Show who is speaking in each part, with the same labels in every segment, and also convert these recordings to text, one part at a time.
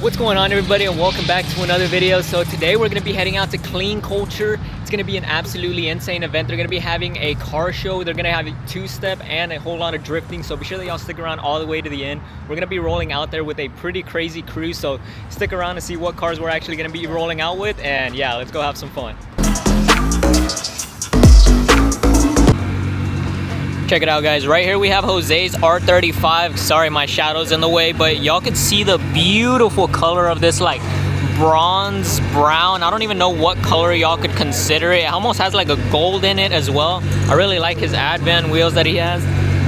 Speaker 1: What's going on, everybody, and welcome back to another video. So today we're going to be heading out to Cleanculture. It's going to be an absolutely insane event. They're going to be having a car show. They're going to have a two-step and a whole lot of drifting, so be sure that y'all stick around all the way to the end. We're going to be rolling out there with a pretty crazy crew, so stick around to see what cars we're actually going to be rolling out with, and yeah, let's go have some fun. Check it out, guys. Right here we have Jose's R35. Sorry, my shadow's in the way, but y'all can see the beautiful color of this, like bronze brown. I don't even know what color y'all could consider it. It almost has like a gold in it as well. I really like his Advan wheels that he has,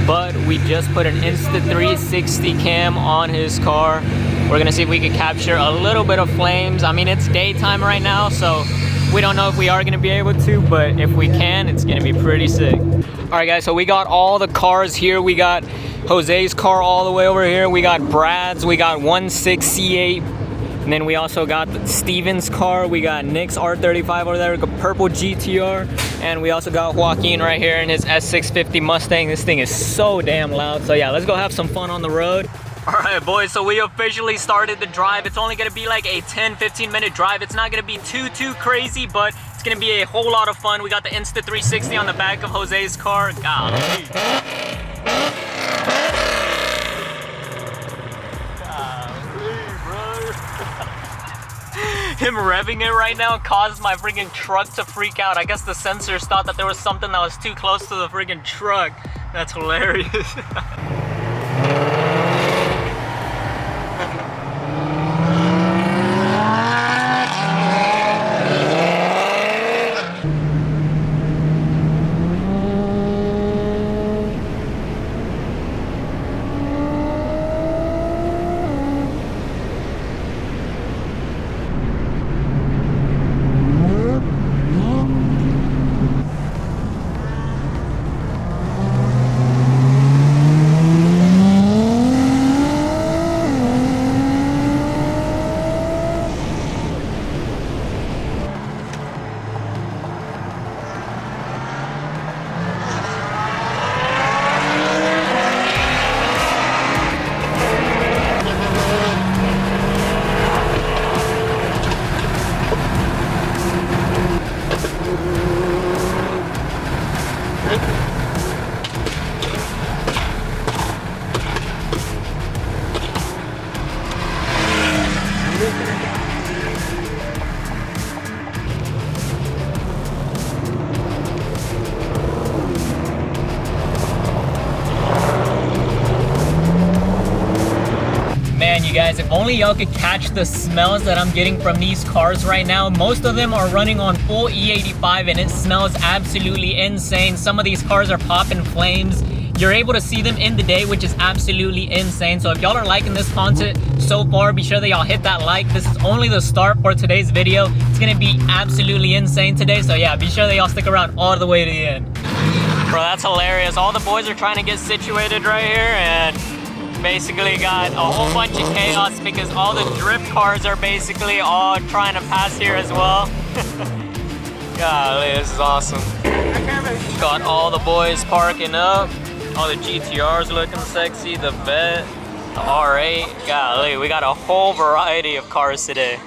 Speaker 1: but we just put an Insta360 cam on his car. We're gonna see if we can capture a little bit of flames. I mean, it's daytime right now, so we don't know if we are gonna be able to, but if we can, it's gonna be pretty sick. All right, guys, so we got all the cars here. We got Jose's car all the way over here. We got Brad's, we got 1.6 C8, and then we also got Steven's car. We got Nick's R35 over there, we got purple GTR, and we also got Joaquin right here in his S650 Mustang. This thing is so damn loud. So yeah, let's go have some fun on the road. All right, boys, so we officially started the drive. It's only gonna be like a 10-15 minute drive. It's not gonna be too crazy, but it's gonna be a whole lot of fun. We got the Insta360 on the back of Jose's car. Golly. Him revving it right now caused my freaking truck to freak out. I guess the sensors thought that there was something that was too close to the freaking truck. That's hilarious. You guys, if only y'all could catch the smells that I'm getting from these cars right now. Most of them are running on full E85 and it smells absolutely insane. Some of these cars are popping flames. You're able to see them in the day, which is absolutely insane. So if y'all are liking this content so far, be sure that y'all hit that like. This is only the start for today's video. It's gonna be absolutely insane today, so yeah, be sure that y'all stick around all the way to the end. Bro, that's hilarious. All the boys are trying to get situated right here, and basically got a whole bunch of chaos because all the drift cars are basically all trying to pass here as well. Golly, this is awesome. Got all the boys parking up, all the GTRs looking sexy, the Vet, the R8. Golly, we got a whole variety of cars today.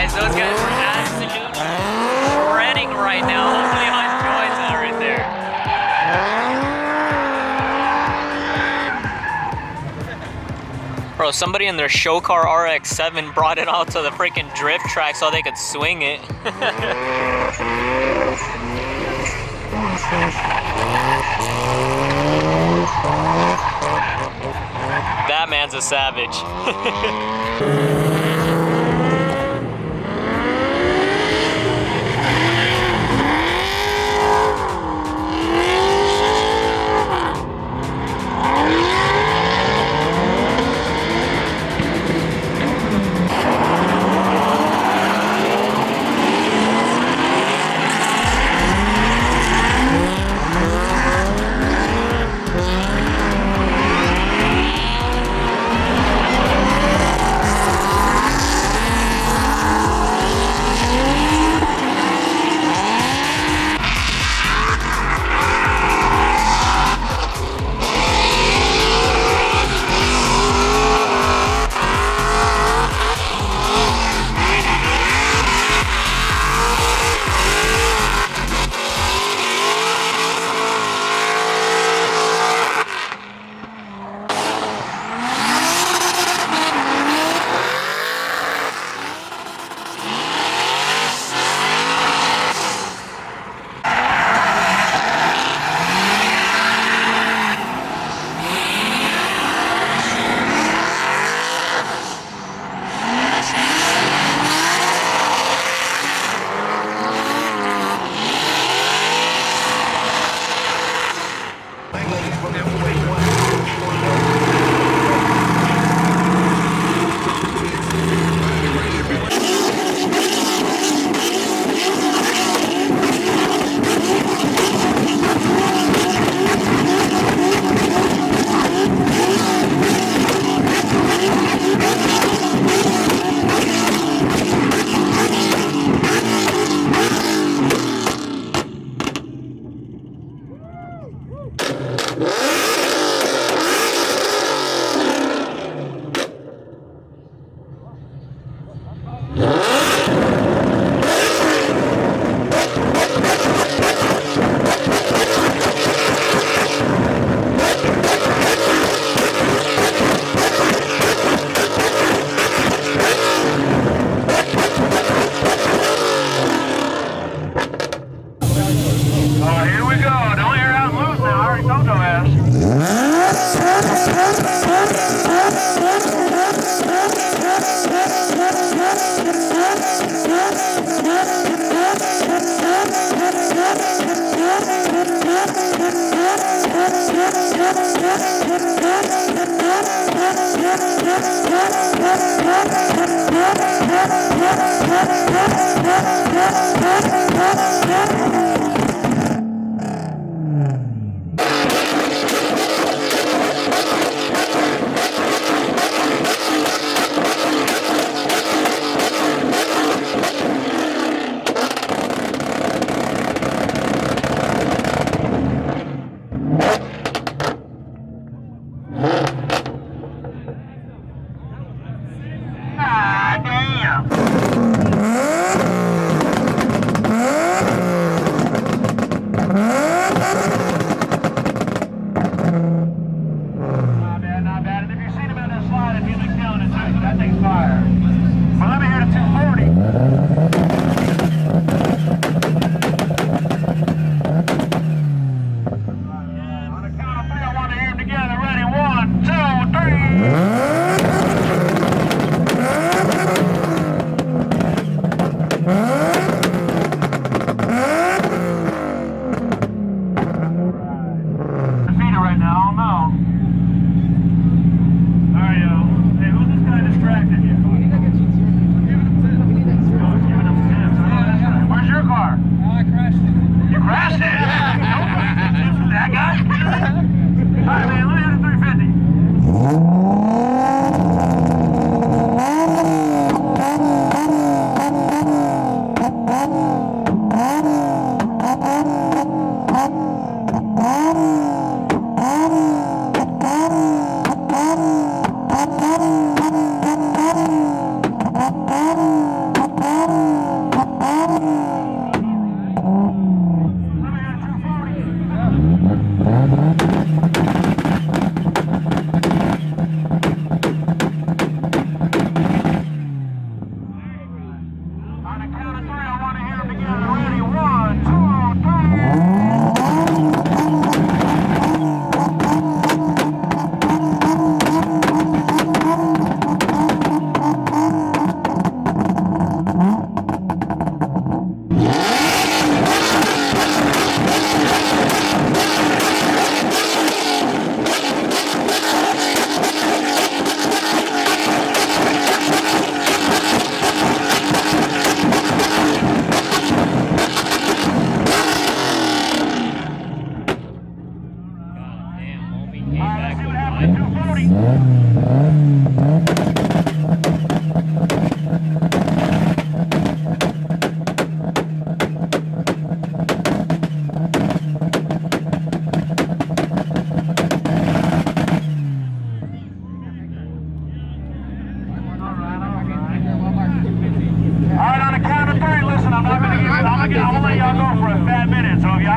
Speaker 1: Those guys are absolutely shredding right now. Hopefully y'all enjoyed that right there. Bro, somebody in their show car RX-7 brought it out to the freaking drift track so they could swing it. That man's man's a savage.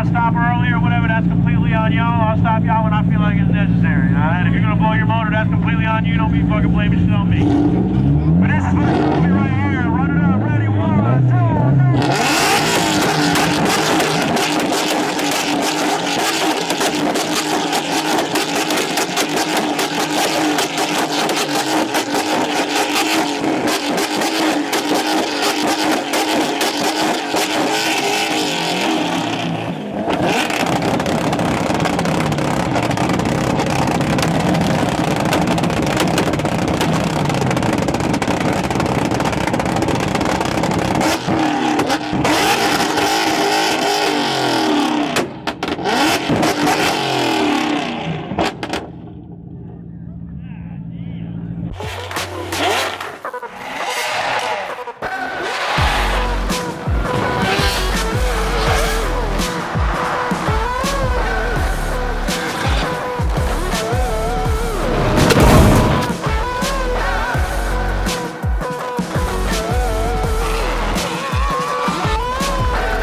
Speaker 2: Stop early or whatever, that's completely on y'all. I'll stop y'all when I feel like it's necessary. Alright, if you're gonna blow your motor, that's completely on you. Don't be fucking blaming shit on me. But this is what it's gonna be right here. Run it up, ready, 1, 2, 3.